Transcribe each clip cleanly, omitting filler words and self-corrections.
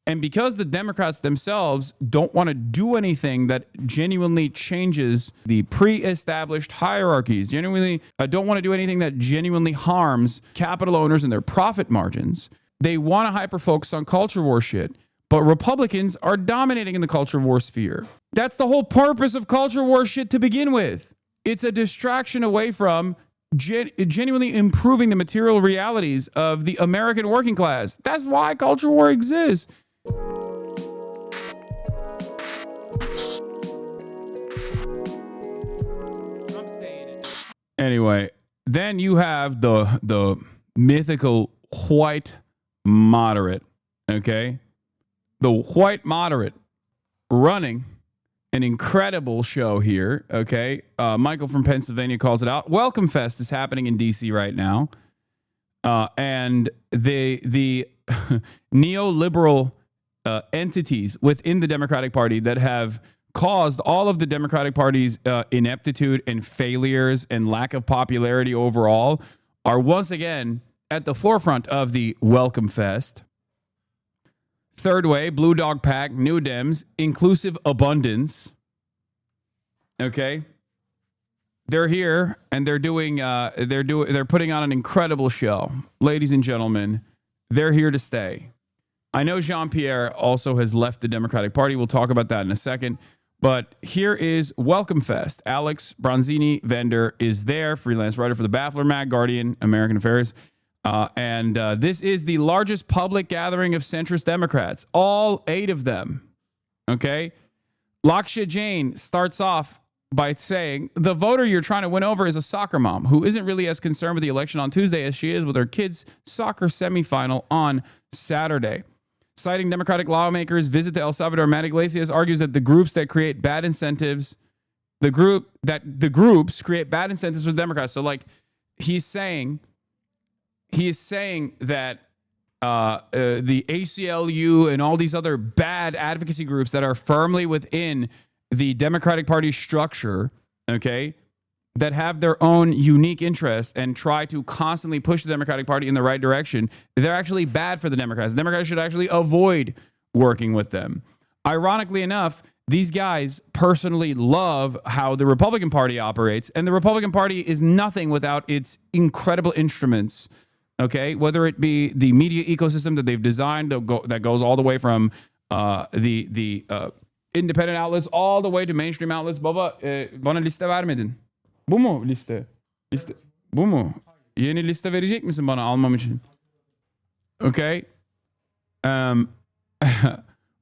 And because the Democrats themselves don't want to do anything that genuinely changes the pre-established hierarchies, genuinely don't want to do anything that genuinely harms capital owners and their profit margins, they want to hyper-focus on culture war shit. But Republicans are dominating in the culture war sphere. That's the whole purpose of culture war shit to begin with. It's a distraction away from genuinely improving the material realities of the American working class. That's why culture war exists. Anyway, then you have the mythical white moderate, okay? The white moderate running an incredible show here, okay? Michael from Pennsylvania calls it out. Welcome Fest is happening in D.C. right now. And the neoliberal entities within the Democratic Party that have caused all of the Democratic Party's ineptitude and failures and lack of popularity overall are once again at the forefront of the Welcome Fest. Third Way, Blue Dog Pack, New Dems, Inclusive Abundance. Okay, they're here and they're putting on an incredible show, ladies and gentlemen. They're here to stay. I know Jean-Pierre also has left the Democratic Party. We'll talk about that in a second. But here is Welcome Fest. Alex Bronzini Vendor is there, freelance writer for the Baffler Mag, Guardian, American Affairs. And this is the largest public gathering of centrist Democrats, all 8 of them. Okay? Laksha Jain starts off by saying, the voter you're trying to win over is a soccer mom who isn't really as concerned with the election on Tuesday as she is with her kids' soccer semifinal on Saturday. Citing Democratic lawmakers' visit to El Salvador, Matt Iglesias argues that the groups create bad incentives for Democrats. So, like, he is saying that the ACLU and all these other bad advocacy groups that are firmly within the Democratic Party structure, okay, that have their own unique interests and try to constantly push the Democratic Party in the right direction, they're actually bad for the Democrats. The Democrats should actually avoid working with them. Ironically enough, these guys personally love how the Republican Party operates, and the Republican Party is nothing without its incredible instruments, okay? Whether it be the media ecosystem that they've designed that goes all the way from the independent outlets all the way to mainstream outlets. Baba, bana liste vermedin. Bu mu liste? Bu mu? Yeni liste verecek misin bana almam için? Okay.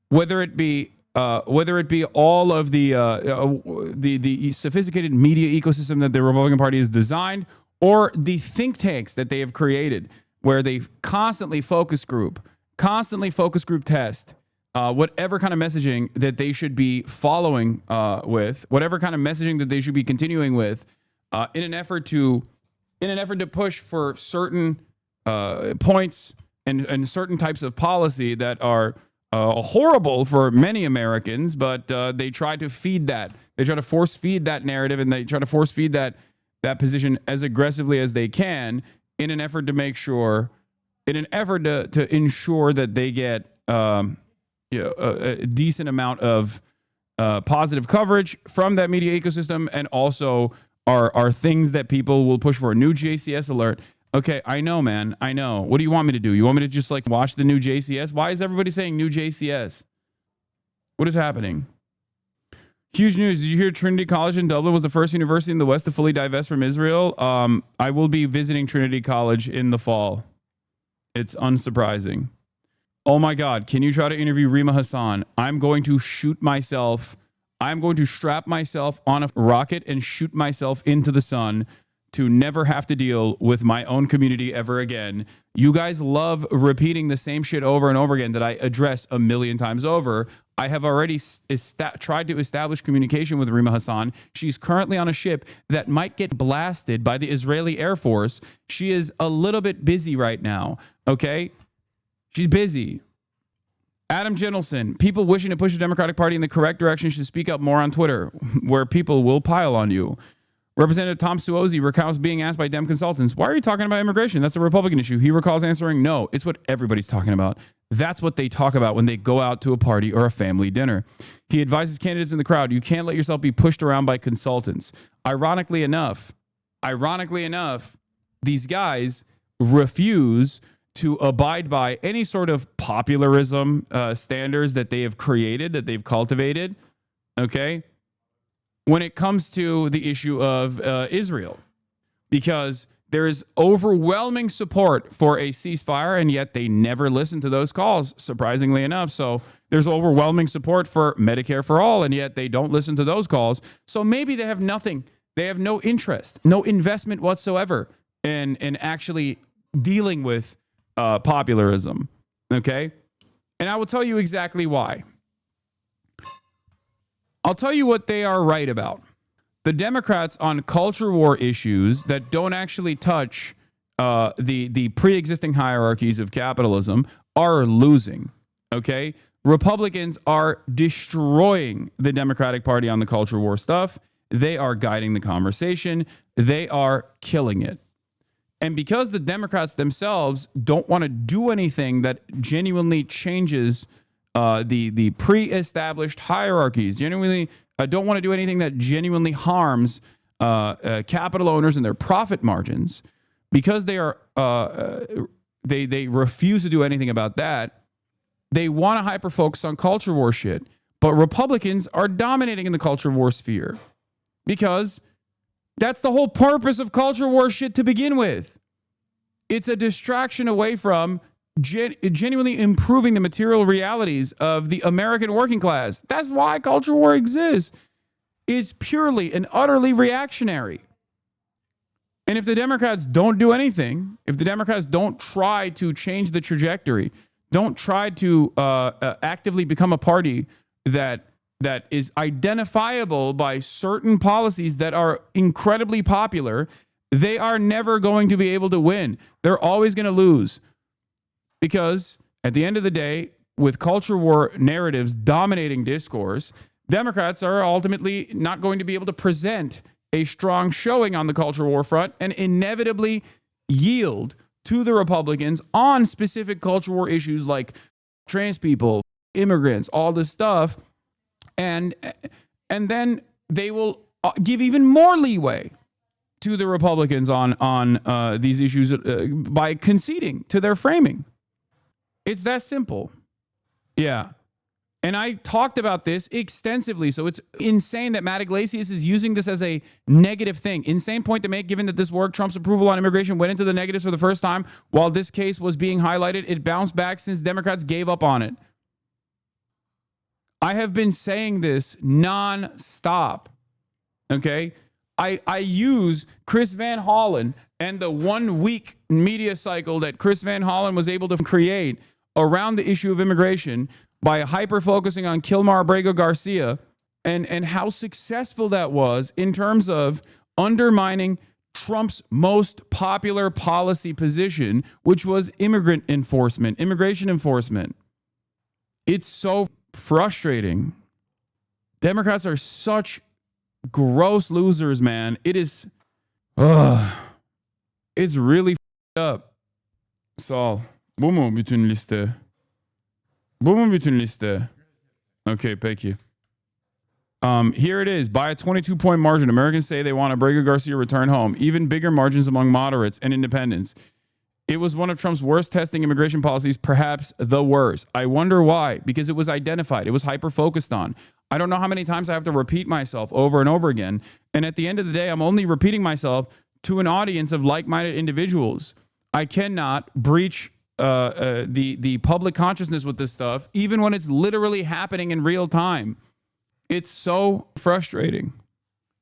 Whether it be all of the sophisticated media ecosystem that the Republican Party has designed, or the think tanks that they have created, where they constantly focus group test whatever kind of messaging that they should be following with, whatever kind of messaging that they should be continuing with, in an effort to push for certain points and certain types of policy that are horrible for many Americans, but they try to feed that. They try to force feed that narrative, and they try to force feed that position as aggressively as they can in an effort to make sure, to ensure that they get a decent amount of positive coverage from that media ecosystem, and also are things that people will push for. A new JCS alert. Okay, I know, man. I know. What do you want me to do? You want me to just like watch the new JCS? Why is everybody saying new JCS? What is happening? Huge news. Did you hear Trinity College in Dublin was the first university in the West to fully divest from Israel? I will be visiting Trinity College in the fall. It's unsurprising. Oh my God. Can you try to interview Rima Hassan? I'm going to shoot myself. I'm going to strap myself on a rocket and shoot myself into the sun to never have to deal with my own community ever again. You guys love repeating the same shit over and over again that I address a million times over. I have already tried to establish communication with Rima Hassan. She's currently on a ship that might get blasted by the Israeli Air Force. She is a little bit busy right now, okay? She's busy. Adam Gentleson, people wishing to push the Democratic Party in the correct direction should speak up more on Twitter, where people will pile on you. Representative Tom Suozzi recounts being asked by Dem consultants, why are you talking about immigration? That's a Republican issue. He recalls answering, no, it's what everybody's talking about. That's what they talk about when they go out to a party or a family dinner. He advises candidates in the crowd, you can't let yourself be pushed around by consultants. Ironically enough, these guys refuse to abide by any sort of popularism standards that they have created, that they've cultivated, okay, when it comes to the issue of Israel. Because there is overwhelming support for a ceasefire, and yet they never listen to those calls, surprisingly enough. So there's overwhelming support for Medicare for all, and yet they don't listen to those calls. So maybe they have nothing. They have no interest, no investment whatsoever in actually dealing with popularism, okay? And I will tell you exactly why. I'll tell you what they are right about. The Democrats on culture war issues that don't actually touch the pre-existing hierarchies of capitalism are losing, okay? Republicans are destroying the Democratic Party on the culture war stuff. They are guiding the conversation. They are killing it. And because the Democrats themselves don't want to do anything that genuinely changes the pre-established hierarchies, genuinely don't want to do anything that genuinely harms capital owners and their profit margins, because they are they refuse to do anything about that. They want to hyper focus on culture war shit, but Republicans are dominating in the culture war sphere because that's the whole purpose of culture war shit to begin with. It's a distraction away from genuinely improving the material realities of the American working class. That's why culture war exists. It's purely and utterly reactionary. And if the Democrats don't do anything, if the Democrats don't try to change the trajectory, don't try to actively become a party that is identifiable by certain policies that are incredibly popular, they are never going to be able to win. They're always going to lose. Because at the end of the day, with culture war narratives dominating discourse, Democrats are ultimately not going to be able to present a strong showing on the culture war front and inevitably yield to the Republicans on specific culture war issues like trans people, immigrants, all this stuff. And then they will give even more leeway to the Republicans on these issues by conceding to their framing. It's that simple. Yeah. And I talked about this extensively. So it's insane that Matt Iglesias is using this as a negative thing. Insane point to make, given that this work, Trump's approval on immigration, went into the negatives for the first time while this case was being highlighted. It bounced back since Democrats gave up on it. I have been saying this nonstop. Okay? I use Chris Van Hollen and the 1 week media cycle that Chris Van Hollen was able to create around the issue of immigration by hyper-focusing on Kilmar Abrego Garcia and how successful that was in terms of undermining Trump's most popular policy position, which was immigration enforcement. It's so frustrating. Democrats are such gross losers, man. It is, it's really up. Sağ ol. Bu mu bütün liste? Bu mu bütün liste? Okay, peki. Here it is. By a 22-point margin, Americans say they want Abrego Garcia return home. Even bigger margins among moderates and independents. It was one of Trump's worst testing immigration policies, perhaps the worst. I wonder why. Because it was identified. It was hyper-focused on. I don't know how many times I have to repeat myself over and over again. And at the end of the day, I'm only repeating myself to an audience of like-minded individuals. I cannot breach the public consciousness with this stuff, even when it's literally happening in real time. It's so frustrating.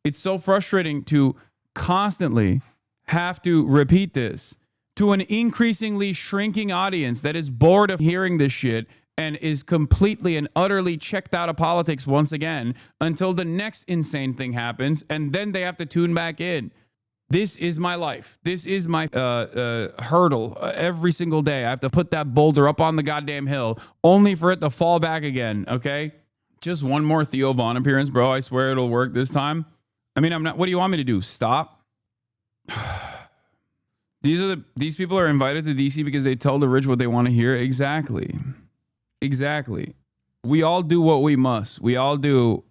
It's so frustrating to constantly have to repeat this to an increasingly shrinking audience that is bored of hearing this shit and is completely and utterly checked out of politics once again until the next insane thing happens, and then they have to tune back in. This is my life. This is my hurdle. Every single day I have to put that boulder up on the goddamn hill only for it to fall back again, okay? Just one more Theo Vaughn appearance, bro. I swear it'll work this time. I mean, I'm not. What do you want me to do? Stop? These people are invited to DC because they tell the rich what they want to hear. Exactly. We all do what we must. We all do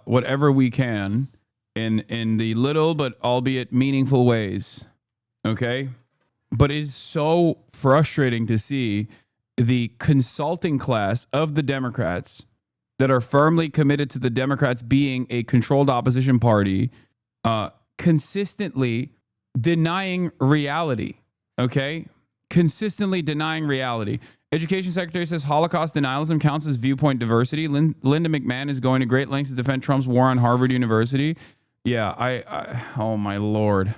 whatever we can in the little but albeit meaningful ways. Okay? But it's so frustrating to see the consulting class of the Democrats that are firmly committed to the Democrats being a controlled opposition party consistently denying reality. Okay? Consistently denying reality. Education Secretary says Holocaust denialism counts as viewpoint diversity. Linda McMahon is going to great lengths to defend Trump's war on Harvard University. Yeah, oh my Lord.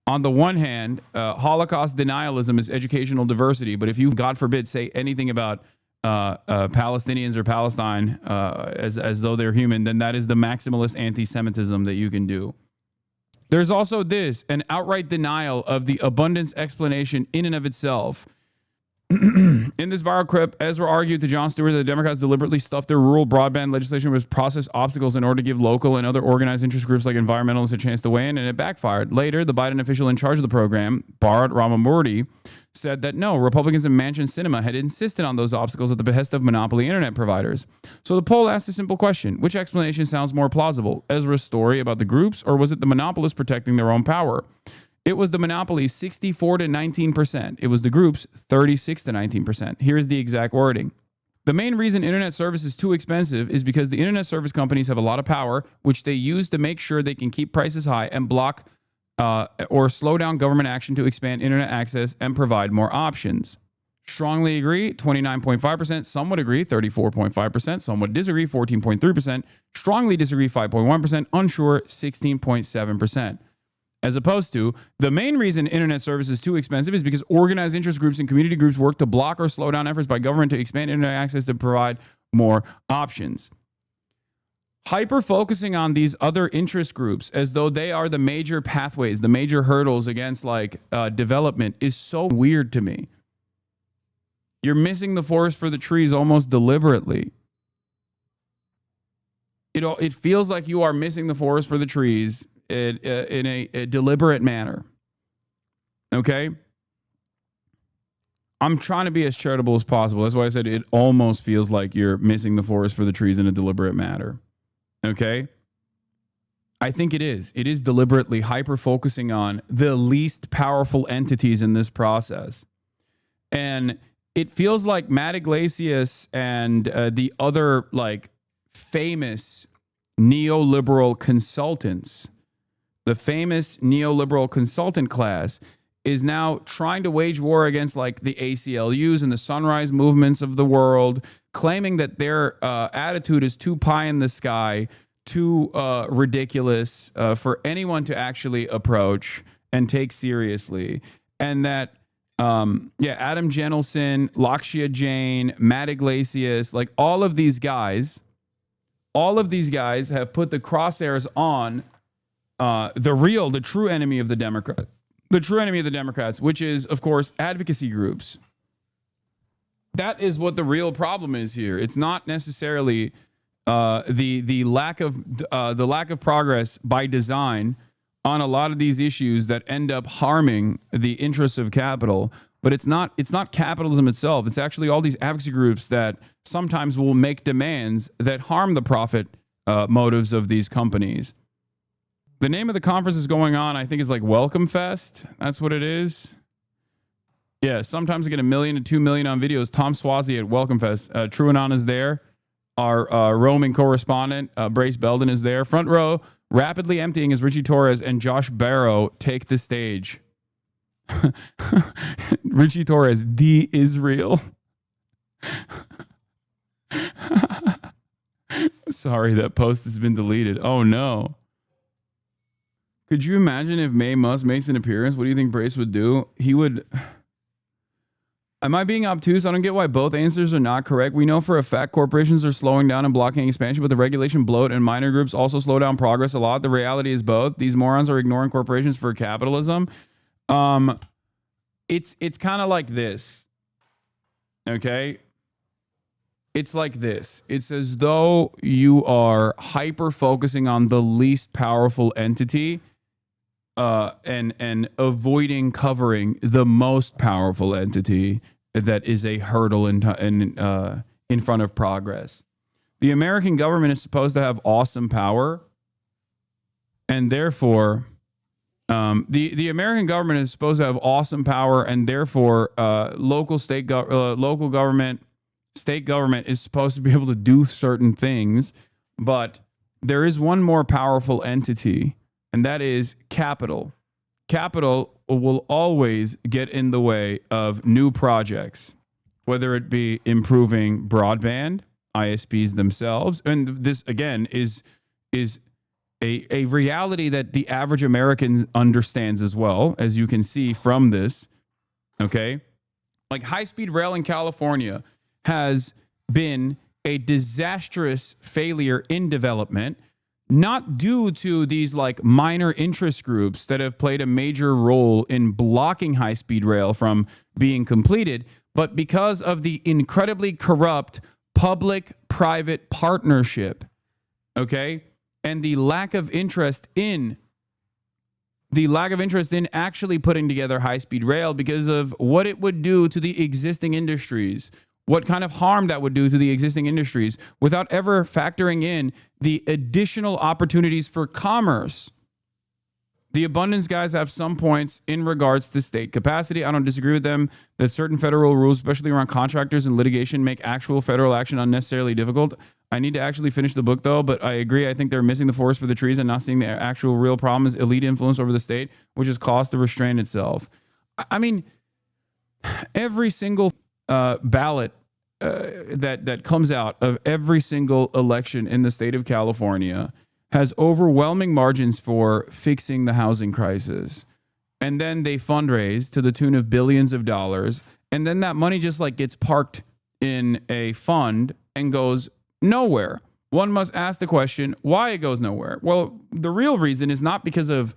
On the one hand, Holocaust denialism is educational diversity. But if you, God forbid, say anything about Palestinians or Palestine as though they're human, then that is the maximalist anti-Semitism that you can do. There's also an outright denial of the abundance explanation in and of itself. In this viral clip, Ezra argued to Jon Stewart that the Democrats deliberately stuffed their rural broadband legislation with process obstacles in order to give local and other organized interest groups like environmentalists a chance to weigh in, and it backfired. Later, the Biden official in charge of the program, Bharat Ramamurthy, said that no, Republicans in Manchin Cinema had insisted on those obstacles at the behest of monopoly internet providers. So the poll asked a simple question: which explanation sounds more plausible? Ezra's story about the groups, or was it the monopolists protecting their own power? It was the monopoly 64 to 19%. It was the groups 36 to 19%. Here's the exact wording. The main reason internet service is too expensive is because the internet service companies have a lot of power, which they use to make sure they can keep prices high and block or slow down government action to expand internet access and provide more options. Strongly agree, 29.5%. Some would agree, 34.5%. Some would disagree, 14.3%. Strongly disagree, 5.1%. Unsure, 16.7%. As opposed to, the main reason internet service is too expensive is because organized interest groups and community groups work to block or slow down efforts by government to expand internet access to provide more options. Hyper-focusing on these other interest groups as though they are the major pathways, the major hurdles against development is so weird to me. You're missing the forest for the trees almost deliberately. It feels like you are missing the forest for the trees in a deliberate manner. Okay? I'm trying to be as charitable as possible. That's why I said it almost feels like you're missing the forest for the trees in a deliberate manner. Okay? I think it is. It is deliberately hyper-focusing on the least powerful entities in this process. And it feels like Matt Iglesias and the other famous neoliberal consultants, the famous neoliberal consultant class, is now trying to wage war against the ACLUs and the sunrise movements of the world, claiming that their attitude is too pie in the sky, too ridiculous for anyone to actually approach and take seriously. And that, Adam Jenelson, Lakshya Jain, Matt Iglesias, all of these guys have put the crosshairs on the true enemy of the Democrats, which is, of course, advocacy groups. That is what the real problem is here. It's not necessarily the lack of progress by design on a lot of these issues that end up harming the interests of capital. But it's not capitalism itself. It's actually all these advocacy groups that sometimes will make demands that harm the profit motives of these companies. The name of the conference is going on, I think, is Welcome Fest. That's what it is. Yeah, sometimes I get 1 million to 2 million on videos. Tom Swazi at Welcome Fest. Truanon is there. Our roaming correspondent, Brace Belden, is there. Front row, rapidly emptying as Richie Torres and Josh Barrow take the stage. Richie Torres, D-Israel. Sorry, that post has been deleted. Oh, no. Could you imagine if May Musk makes an appearance? What do you think Brace would do? He would... Am I being obtuse? I don't get why both answers are not correct. We know for a fact corporations are slowing down and blocking expansion, but the regulation bloat and minor groups also slow down progress a lot. The reality is both. These morons are ignoring corporations for capitalism. It's kind of like this. Okay? it's like this. It's as though you are hyper focusing on the least powerful entity, and avoiding covering the most powerful entity that is a hurdle in front of progress. The American government is supposed to have awesome power, and therefore, the American government is supposed to have awesome power, and therefore, local government, state government is supposed to be able to do certain things. But there is one more powerful entity, and that is capital. Capital will always get in the way of new projects, whether it be improving broadband, ISPs themselves. And this, again, is a reality that the average American understands as well, as you can see from this. Okay? Like high-speed rail in California has been a disastrous failure in development, not due to these like minor interest groups that have played a major role in blocking high-speed rail from being completed, but because of the incredibly corrupt public-private partnership, okay? And the lack of interest in actually putting together high-speed rail because of what it would do to the existing industries, what kind of harm that would do to the existing industries, without ever factoring in the additional opportunities for commerce. The abundance guys have some points in regards to state capacity. I don't disagree with them that certain federal rules, especially around contractors and litigation, make actual federal action unnecessarily difficult. I need to actually finish the book, though, but I agree. I think they're missing the forest for the trees and not seeing the actual real problem is elite influence over the state, which is cost to restrain itself. I mean, every single ballot that comes out of every single election in the state of California has overwhelming margins for fixing the housing crisis. And then they fundraise to the tune of billions of dollars. And then that money just like gets parked in a fund and goes nowhere. One must ask the question, why it goes nowhere? Well, the real reason is not because of,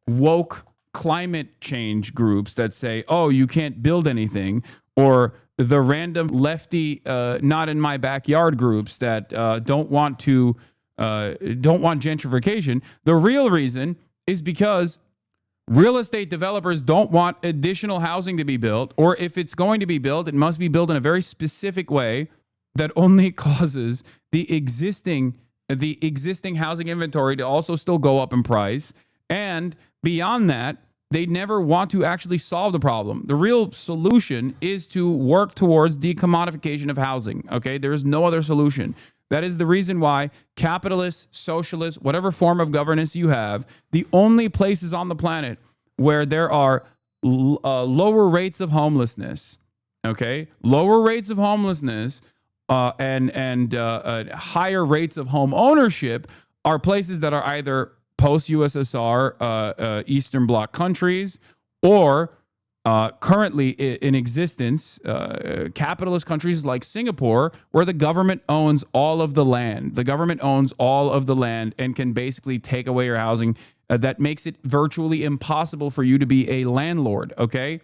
woke climate change groups that say, oh, you can't build anything, or the random lefty, not in my backyard groups that don't want gentrification. The real reason is because real estate developers don't want additional housing to be built, or if it's going to be built, it must be built in a very specific way that only causes the existing housing inventory to also still go up in price. And beyond that, they never want to actually solve the problem. The real solution is to work towards decommodification of housing. Okay, there is no other solution. That is the reason why capitalists, socialists, whatever form of governance you have, the only places on the planet where there are lower rates of homelessness, okay, lower rates of homelessness and higher rates of home ownership are places that are either post-USSR Eastern Bloc countries or currently in existence, capitalist countries like Singapore, where the government owns all of the land. The government owns all of the land and can basically take away your housing. That makes it virtually impossible for you to be a landlord, okay?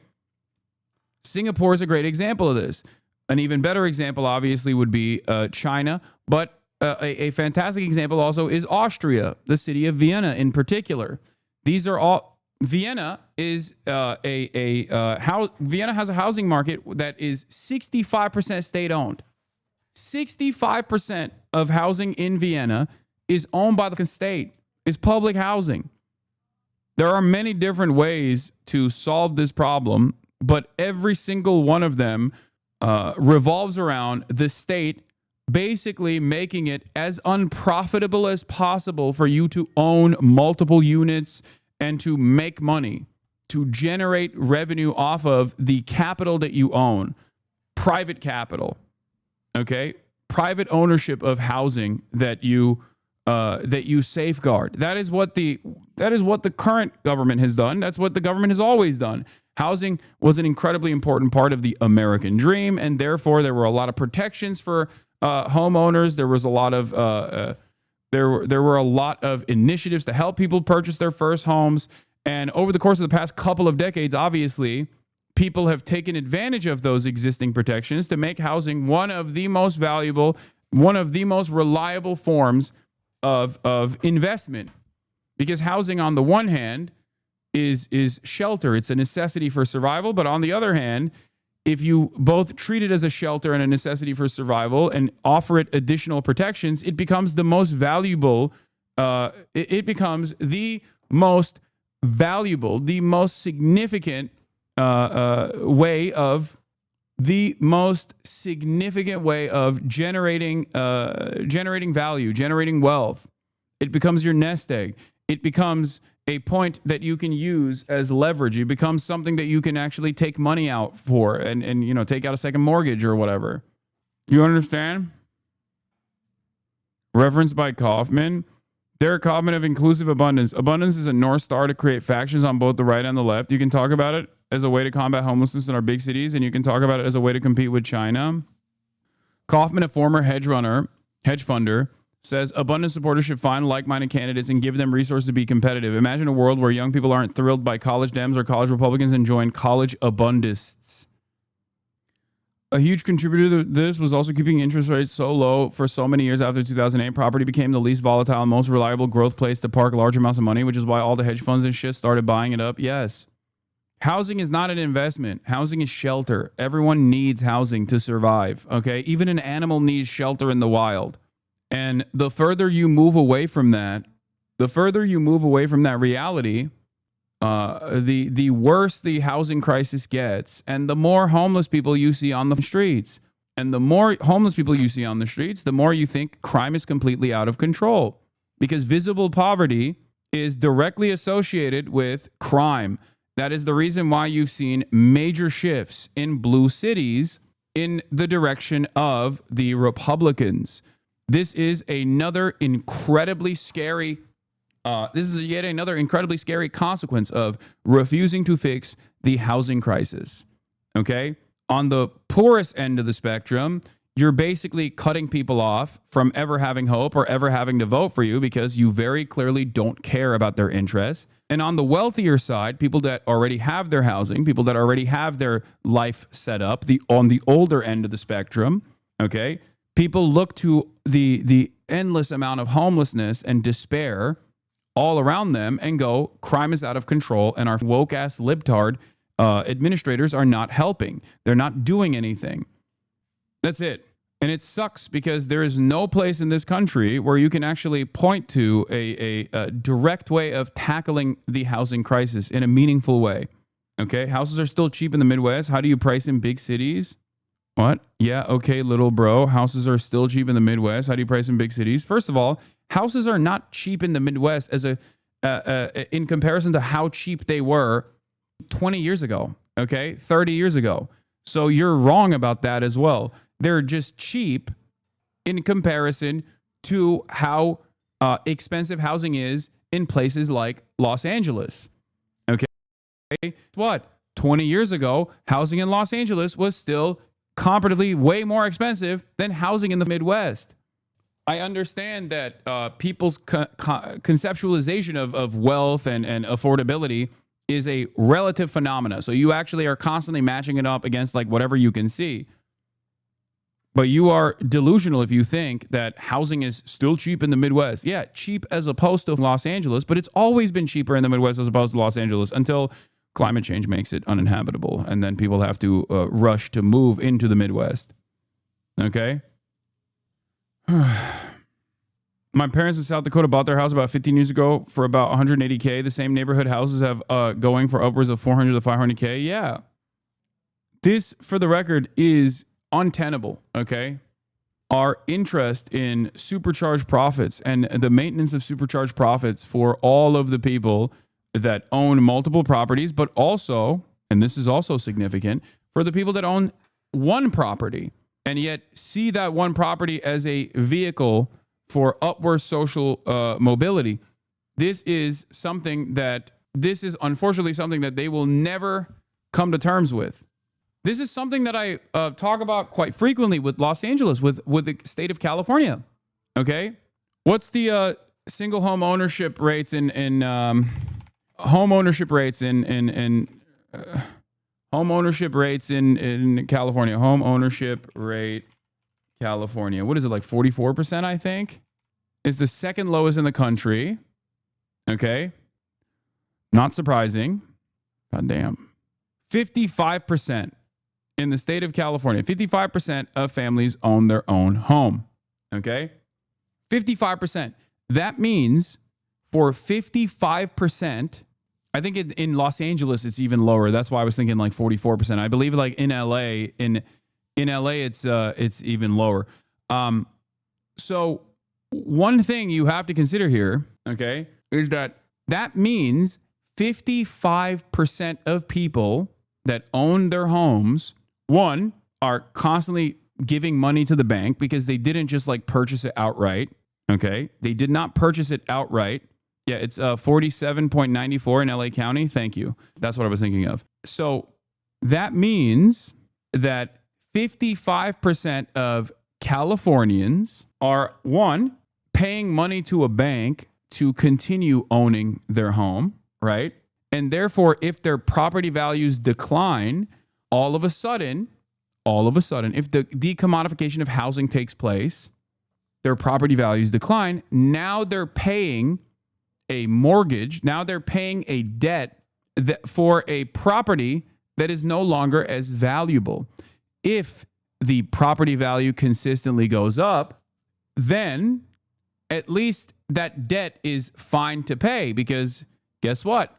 Singapore is a great example of this. An even better example, obviously, would be China, but a fantastic example also is Austria, the city of Vienna in particular. These are all... Vienna is Vienna has a housing market that is 65% state-owned. 65% of housing in Vienna is owned by the state, is public housing. There are many different ways to solve this problem, but every single one of them revolves around the state basically making it as unprofitable as possible for you to own multiple units and to make money, to generate revenue off of the capital that you own, private capital, okay? Private ownership of housing that you safeguard. That is what the current government has done. That's what the government has always done. Housing was an incredibly important part of the American dream, and therefore there were a lot of protections for homeowners. There was a lot of There were a lot of initiatives to help people purchase their first homes. And over the course of the past couple of decades, obviously, people have taken advantage of those existing protections to make housing one of the most valuable, one of the most reliable forms of investment. Because housing, on the one hand, is shelter. It's a necessity for survival. But on the other hand, if you both treat it as a shelter and a necessity for survival and offer it additional protections, it becomes the most valuable. It becomes the most valuable, the most significant way of generating value, generating wealth. It becomes your nest egg. It becomes a point that you can use as leverage. It becomes something that you can actually take money out for and take out a second mortgage or whatever. You understand? Referenced by Kaufman. Derek Kaufman of Inclusive Abundance. Abundance is a North Star to create factions on both the right and the left. You can talk about it as a way to combat homelessness in our big cities, and you can talk about it as a way to compete with China. Kaufman, a former hedge funder, says abundance supporters should find like-minded candidates and give them resources to be competitive. Imagine a world where young people aren't thrilled by college Dems or college Republicans and join college abundists. A huge contributor to this was also keeping interest rates so low for so many years after 2008. Property became the least volatile and most reliable growth place to park large amounts of money, which is why all the hedge funds and shit started buying it up. Yes. Housing is not an investment. Housing is shelter. Everyone needs housing to survive, okay? Even an animal needs shelter in the wild. And the further you move away from that, reality, the worse the housing crisis gets, and the more homeless people you see on the streets. And the more homeless people you see on the streets, the more you think crime is completely out of control. Because visible poverty is directly associated with crime. That is the reason why you've seen major shifts in blue cities in the direction of the Republicans. This is another incredibly scary yet another incredibly scary consequence of refusing to fix the housing crisis. Okay? On the poorest end of the spectrum, you're basically cutting people off from ever having hope or ever having to vote for you because you very clearly don't care about their interests. And on the wealthier side, people that already have their housing, people that already have their life set up, on the older end of the spectrum, okay? People look to the endless amount of homelessness and despair all around them and go, crime is out of control, and our woke-ass libtard administrators are not helping. They're not doing anything. That's it. And it sucks because there is no place in this country where you can actually point to a direct way of tackling the housing crisis in a meaningful way. Okay? Houses are still cheap in the Midwest. How do you price in big cities? What? Yeah, okay, little bro. Houses are still cheap in the Midwest. How do you price in big cities? First of all, houses are not cheap in the Midwest in comparison to how cheap they were 20 years ago, okay? 30 years ago. So you're wrong about that as well. They're just cheap in comparison to how expensive housing is in places like Los Angeles, okay? What? 20 years ago, housing in Los Angeles was still comparatively way more expensive than housing in the Midwest. I understand that people's conceptualization of wealth and affordability is a relative phenomena. So you actually are constantly matching it up against like whatever you can see. But you are delusional if you think that housing is still cheap in the Midwest. Yeah, cheap as opposed to Los Angeles, but it's always been cheaper in the Midwest as opposed to Los Angeles until climate change makes it uninhabitable. And then people have to rush to move into the Midwest. Okay? My parents in South Dakota bought their house about 15 years ago for about $180K. The same neighborhood houses have going for upwards of $400 to $500K. Yeah. This, for the record, is untenable, okay? Our interest in supercharged profits and the maintenance of supercharged profits for all of the people that own multiple properties, but also, and this is also significant, for the people that own one property and yet see that one property as a vehicle for upward social mobility. This is unfortunately something that they will never come to terms with. This is something that I talk about quite frequently with Los Angeles, with the state of California. Okay, what's the single home ownership rates in home ownership rates in Home ownership rates in California. Home ownership rate, California. What is it, like 44%, I think? Is the second lowest in the country. Okay. Not surprising. God damn. 55% in the state of California. 55% of families own their own home. Okay. 55%. That means for 55%, I think in Los Angeles, it's even lower. That's why I was thinking like 44%. I believe like in LA, in LA, it's even lower. So one thing you have to consider here, okay, is that means 55% of people that own their homes, one, are constantly giving money to the bank because they didn't just like purchase it outright. Okay. They did not purchase it outright. Yeah, it's 47.94 in LA County. Thank you. That's what I was thinking of. So that means that 55% of Californians are, one, paying money to a bank to continue owning their home, right? And therefore, if their property values decline, all of a sudden, if the decommodification of housing takes place, their property values decline. Now they're paying a mortgage. Now they're paying a debt for a property that is no longer as valuable. If the property value consistently goes up, then at least that debt is fine to pay because guess what?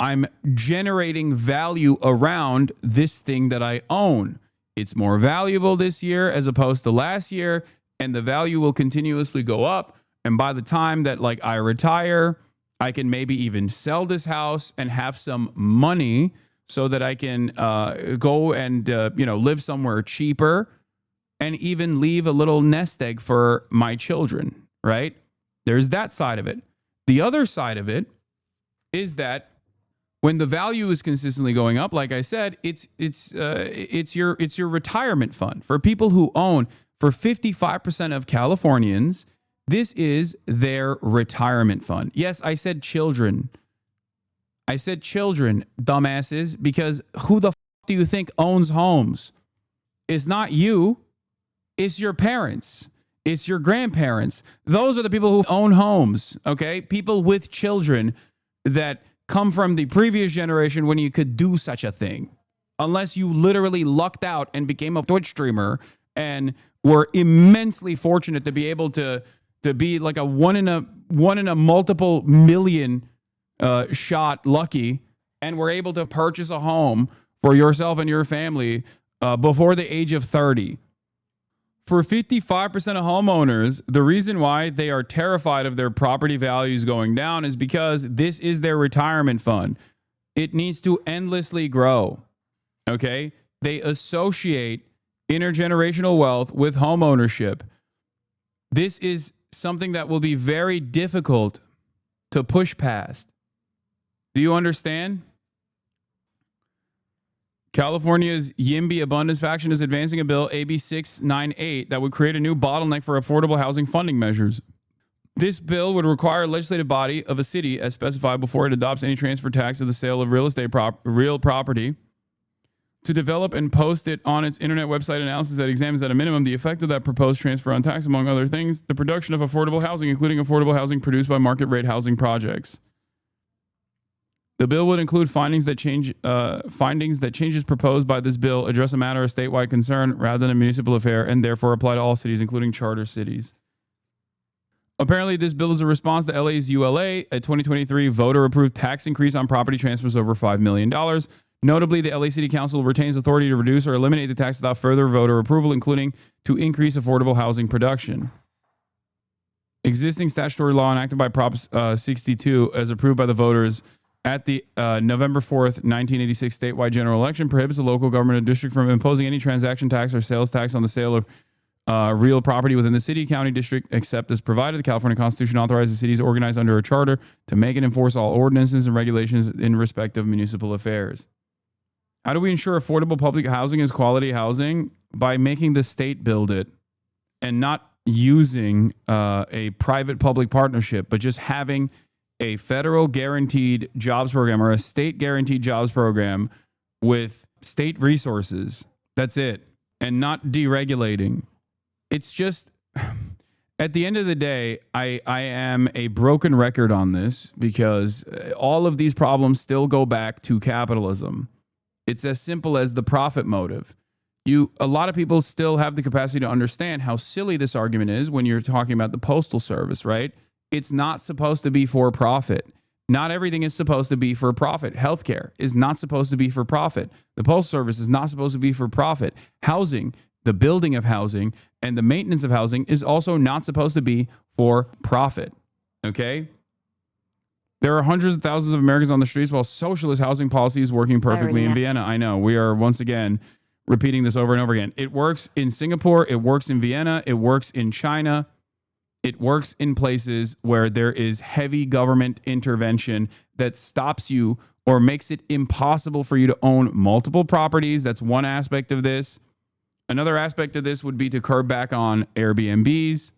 I'm generating value around this thing that I own. It's more valuable this year as opposed to last year, and the value will continuously go up. And by the time that like I retire, I can maybe even sell this house and have some money so that I can go and live somewhere cheaper and even leave a little nest egg for my children, right? There's that side of it. The other side of it is that when the value is consistently going up, like I said, it's your retirement fund. For people who own, for 55% of Californians, this is their retirement fund. Yes, I said children. I said children, dumbasses, because who the f do you think owns homes? It's not you. It's your parents. It's your grandparents. Those are the people who own homes, okay? People with children that come from the previous generation when you could do such a thing. Unless you literally lucked out and became a Twitch streamer and were immensely fortunate to be able to be like a one in a multiple million shot lucky and were able to purchase a home for yourself and your family before the age of 30. For 55% of homeowners, the reason why they are terrified of their property values going down is because this is their retirement fund. It needs to endlessly grow. Okay? They associate intergenerational wealth with home ownership. This is something that will be very difficult to push past. Do you understand? California's YIMBY Abundance faction is advancing a bill, AB 698, that would create a new bottleneck for affordable housing funding measures. This bill would require a legislative body of a city, as specified before it adopts any transfer tax of the sale of real property, to develop and post it on its internet website analysis that examines at a minimum the effect of that proposed transfer on tax, among other things, the production of affordable housing, including affordable housing produced by market rate housing projects. The bill would include findings that changes proposed by this bill address a matter of statewide concern rather than a municipal affair and therefore apply to all cities, including charter cities. Apparently, this bill is a response to LA's ULA, a 2023 voter-approved tax increase on property transfers over $5 million. Notably, the LA City Council retains authority to reduce or eliminate the tax without further voter approval, including to increase affordable housing production. Existing statutory law enacted by Prop 62, as approved by the voters at the November 4th, 1986 statewide general election, prohibits the local government district from imposing any transaction tax or sales tax on the sale of real property within the city, county, district, except as provided. The California Constitution authorizes cities organized under a charter to make and enforce all ordinances and regulations in respect of municipal affairs. How do we ensure affordable public housing is quality housing? By making the state build it and not using a private-public partnership, but just having a federal guaranteed jobs program or a state guaranteed jobs program with state resources. That's it. And not deregulating. It's just, at the end of the day, I am a broken record on this because all of these problems still go back to capitalism. It's as simple as the profit motive. A lot of people still have the capacity to understand how silly this argument is when you're talking about the postal service, right? It's not supposed to be for profit. Not everything is supposed to be for profit. Healthcare is not supposed to be for profit. The postal service is not supposed to be for profit. Housing, the building of housing and the maintenance of housing is also not supposed to be for profit. Okay? There are hundreds of thousands of Americans on the streets while socialist housing policy is working perfectly in Vienna. I know. We are once again repeating this over and over again. It works in Singapore. It works in Vienna. It works in China. It works in places where there is heavy government intervention that stops you or makes it impossible for you to own multiple properties. That's one aspect of this. Another aspect of this would be to curb back on Airbnbs.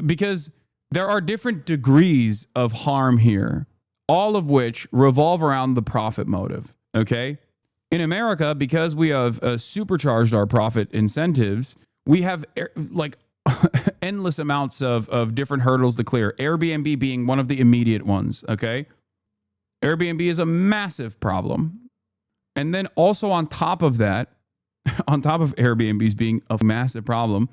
Because there are different degrees of harm here, all of which revolve around the profit motive. Okay? In America, because we have supercharged our profit incentives, we have endless amounts of different hurdles to clear. Airbnb being one of the immediate ones, okay? Airbnb is a massive problem. And then also on top of that, on top of Airbnbs being a massive problem,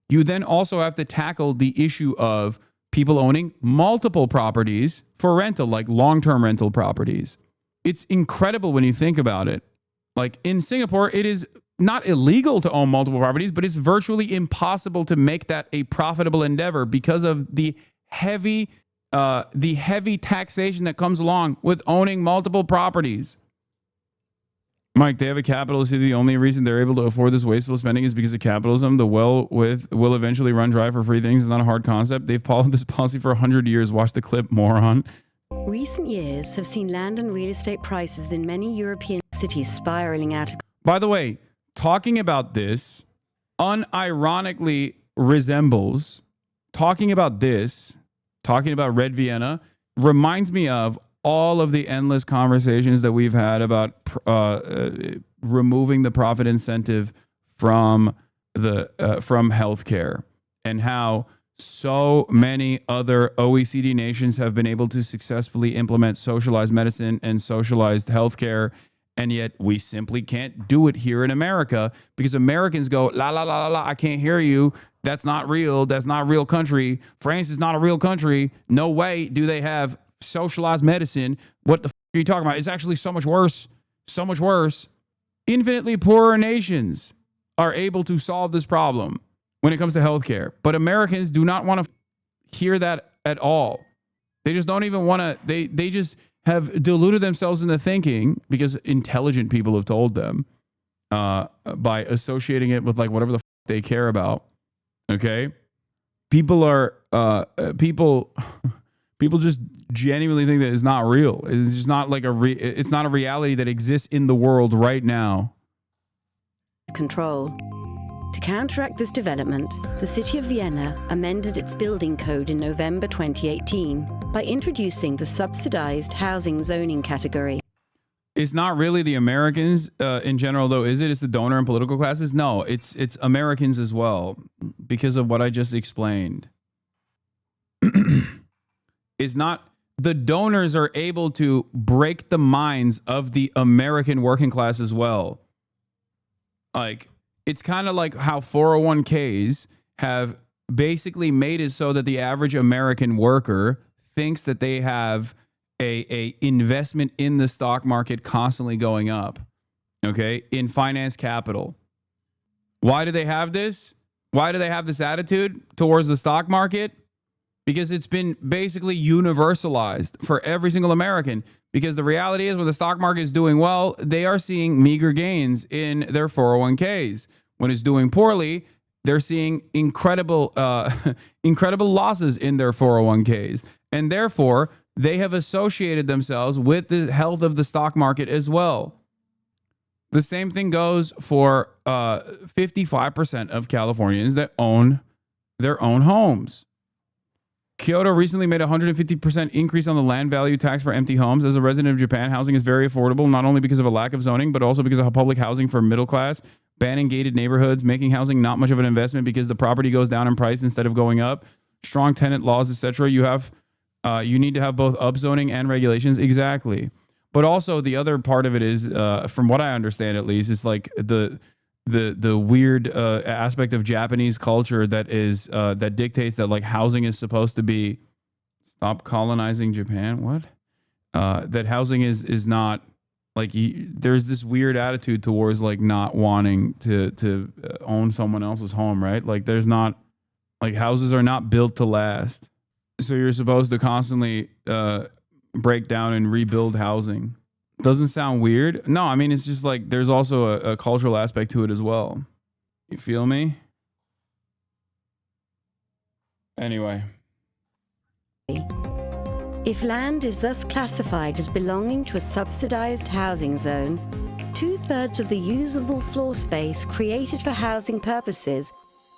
you then also have to tackle the issue of people owning multiple properties for rental, like long-term rental properties. It's incredible when you think about it. Like in Singapore, it is not illegal to own multiple properties, but it's virtually impossible to make that a profitable endeavor because of the heavy taxation that comes along with owning multiple properties. Mike, they have a capitalist. The only reason they're able to afford this wasteful spending is because of capitalism. The will eventually run dry for free things. It's not a hard concept. They've followed this policy for 100 years. Watch the clip, moron. Recent years have seen land and real estate prices in many European cities spiraling out. By the way, talking about this unironically resembles talking about Red Vienna reminds me of all of the endless conversations that we've had about removing the profit incentive from healthcare and how so many other OECD nations have been able to successfully implement socialized medicine and socialized healthcare. And yet we simply can't do it here in America because Americans go, la, la, la, la, la, I can't hear you. That's not real. That's not a real country. France is not a real country. No way do they have socialized medicine. What the f are you talking about? It's actually so much worse. So much worse. Infinitely poorer nations are able to solve this problem when it comes to healthcare. But Americans do not want to hear that at all. They just don't even want to. They just have deluded themselves into thinking, because intelligent people have told them, by associating it with like whatever the f they care about. Okay, people just genuinely think that it's not real. It's just not like it's not a reality that exists in the world right now. Control. To counteract this development, the city of Vienna amended its building code in November 2018 by introducing the subsidized housing zoning category. It's not really the Americans in general, though, is it? It's the donor and political classes? No, it's Americans as well, because of what I just explained. It's not. The donors are able to break the minds of the American working class as well. Like, it's kind of like how 401ks have basically made it so that the average American worker thinks that they have a investment in the stock market constantly going up, okay, in finance capital. Why do they have this? Why do they have this attitude towards the stock market? Because it's been basically universalized for every single American. Because the reality is, when the stock market is doing well, they are seeing meager gains in their 401ks. When it's doing poorly, they're seeing incredible losses in their 401ks. And therefore, they have associated themselves with the health of the stock market as well. The same thing goes for 55% of Californians that own their own homes. Kyoto recently made a 150% increase on the land value tax for empty homes. As a resident of Japan, housing is very affordable, not only because of a lack of zoning, but also because of public housing for middle class, banning gated neighborhoods, making housing not much of an investment because the property goes down in price instead of going up, strong tenant laws, etc. You need to have both upzoning and regulations. Exactly. But also the other part of it is, from what I understand at least, is like the weird aspect of Japanese culture that is that dictates that like housing is supposed to be stop colonizing Japan. What? That housing is not like there's this weird attitude towards like not wanting to own someone else's home, right? Like there's not like houses are not built to last, so you're supposed to constantly break down and rebuild housing. Doesn't sound weird. No, I mean, it's just like there's also a cultural aspect to it as well. You feel me? Anyway. If land is thus classified as belonging to a subsidized housing zone, 2/3 of the usable floor space created for housing purposes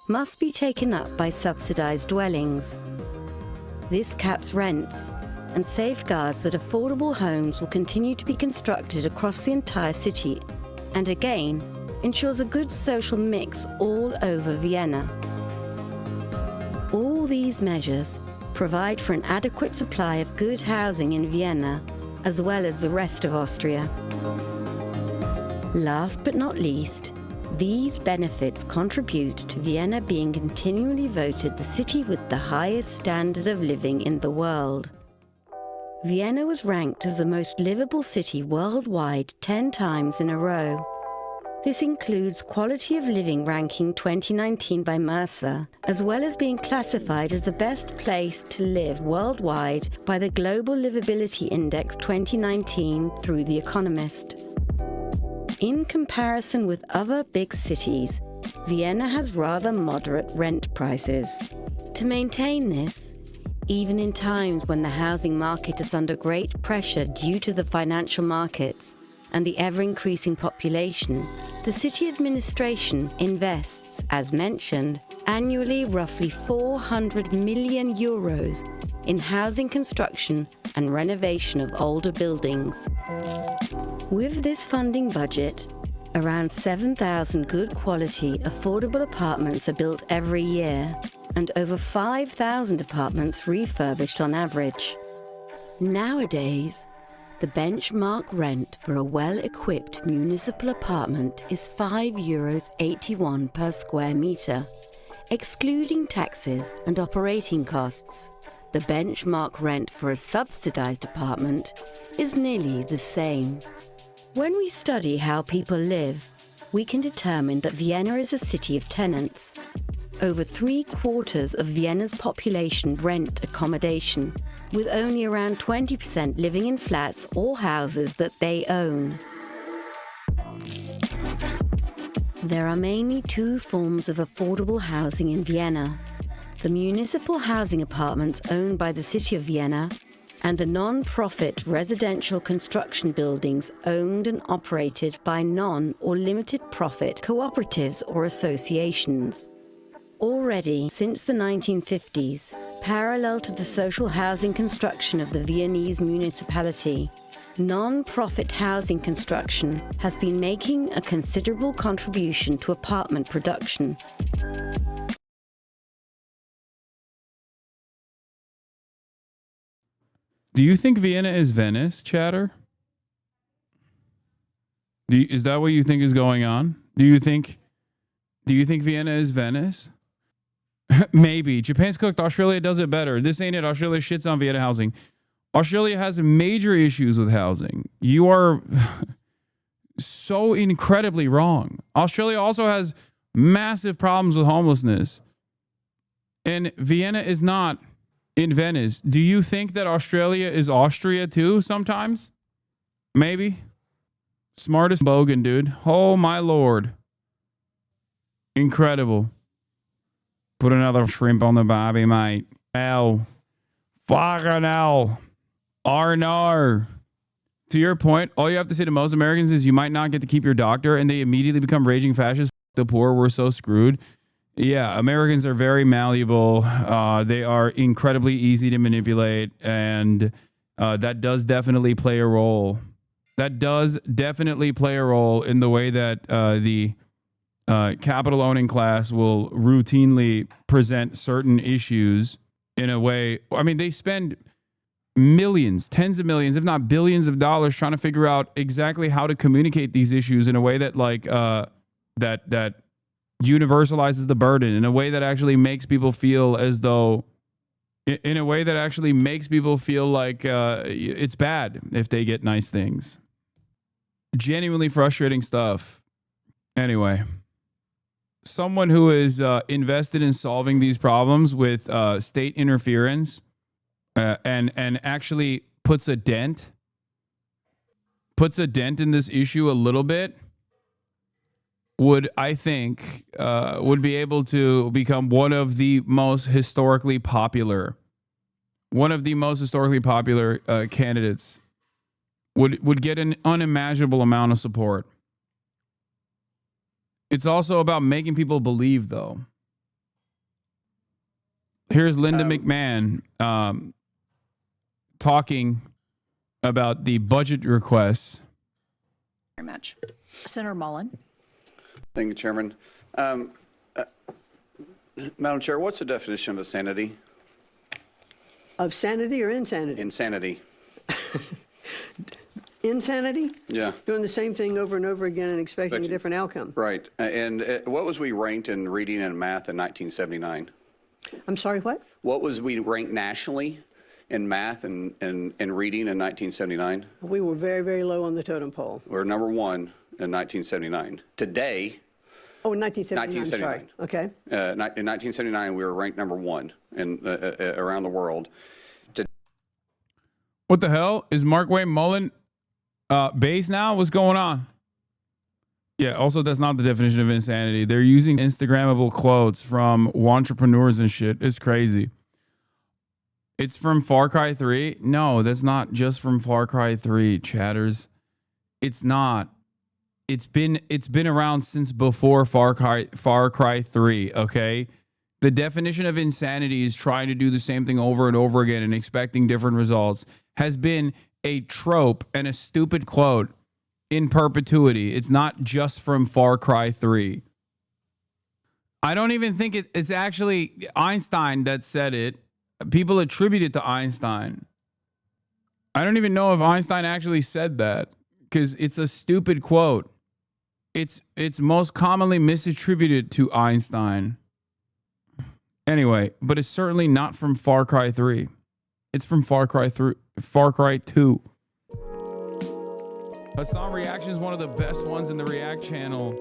must be taken up by subsidized dwellings. This caps rents and safeguards that affordable homes will continue to be constructed across the entire city, and again, ensures a good social mix all over Vienna. All these measures provide for an adequate supply of good housing in Vienna, as well as the rest of Austria. Last but not least, these benefits contribute to Vienna being continually voted the city with the highest standard of living in the world. Vienna was ranked as the most livable city worldwide 10 times in a row. This includes Quality of Living ranking 2019 by Mercer, as well as being classified as the best place to live worldwide by the Global Livability Index 2019 through The Economist. In comparison with other big cities, Vienna has rather moderate rent prices. To maintain this, even in times when the housing market is under great pressure due to the financial markets and the ever-increasing population, the city administration invests, as mentioned, annually roughly 400 million euros in housing construction and renovation of older buildings. With this funding budget, around 7,000 good quality, affordable apartments are built every year, and over 5,000 apartments refurbished on average. Nowadays, the benchmark rent for a well-equipped municipal apartment is €5.81 per square meter, excluding taxes and operating costs. The benchmark rent for a subsidized apartment is nearly the same. When we study how people live, we can determine that Vienna is a city of tenants. Over 3/4 of Vienna's population rent accommodation, with only around 20% living in flats or houses that they own. There are mainly two forms of affordable housing in Vienna: the municipal housing apartments owned by the city of Vienna, and the non-profit residential construction buildings owned and operated by non- or limited-profit cooperatives or associations. Already since the 1950s, parallel to the social housing construction of the Viennese municipality, non-profit housing construction has been making a considerable contribution to apartment production. Do you think Vienna is Venice, chatter? Is that what you think is going on? Do you think Vienna is Venice? Maybe. Japan's cooked. Australia does it better. This ain't it. Australia shits on Vienna housing. Australia has major issues with housing. You are so incredibly wrong. Australia also has massive problems with homelessness. And Vienna is not in Venice. Do you think that Australia is Austria too sometimes? Maybe. Smartest bogan, dude. Oh my lord. Incredible. Put another shrimp on the barbie, mate. Hell. Fucking hell. Arnar. To your point, all you have to say to most Americans is you might not get to keep your doctor, and they immediately become raging fascists. The poor, we're so screwed. Yeah, Americans are very malleable. They are incredibly easy to manipulate, and that does definitely play a role. That does definitely play a role in the way that the capital owning class will routinely present certain issues in a way. I mean, they spend millions, tens of millions, if not billions of dollars trying to figure out exactly how to communicate these issues in a way that that universalizes the burden, in a way that actually makes people feel as though, in a way that actually makes people feel like it's bad if they get nice things. Genuinely frustrating stuff. Anyway, someone who is invested in solving these problems with state interference and actually puts a dent in this issue a little bit would, I think, would be able to become one of the most historically popular candidates. Would get an unimaginable amount of support. It's also about making people believe, though. Here's Linda McMahon talking about the budget requests. Very much. Senator Mullen. Thank you, Chairman. Madam Chair, what's the definition of insanity? Of sanity or insanity? Insanity. Insanity? Yeah. Doing the same thing over and over again and expecting a different outcome. Right. And what was we ranked in reading and math in 1979? I'm sorry, what? What was we ranked nationally in math and reading in 1979? We were very, very low on the totem pole. We were number one in 1979. Today... Oh, in 1979. 1979. Sorry. Okay. In 1979, we were ranked number one around the world. What the hell? Is Markway Mullen base now? What's going on? Yeah, also, that's not the definition of insanity. They're using Instagrammable quotes from entrepreneurs and shit. It's crazy. It's from Far Cry 3? No, that's not just from Far Cry 3, chatters. It's not. It's been around since before Far Cry 3, okay? The definition of insanity is trying to do the same thing over and over again and expecting different results. Has been a trope and a stupid quote in perpetuity. It's not just from Far Cry 3. I don't even think it's actually Einstein that said it. People attribute it to Einstein. I don't even know if Einstein actually said that because it's a stupid quote. It's most commonly misattributed to Einstein. Anyway, but it's certainly not from Far Cry 3. It's from Far Cry 2. Hasan Reactions, one of the best ones in the React channel.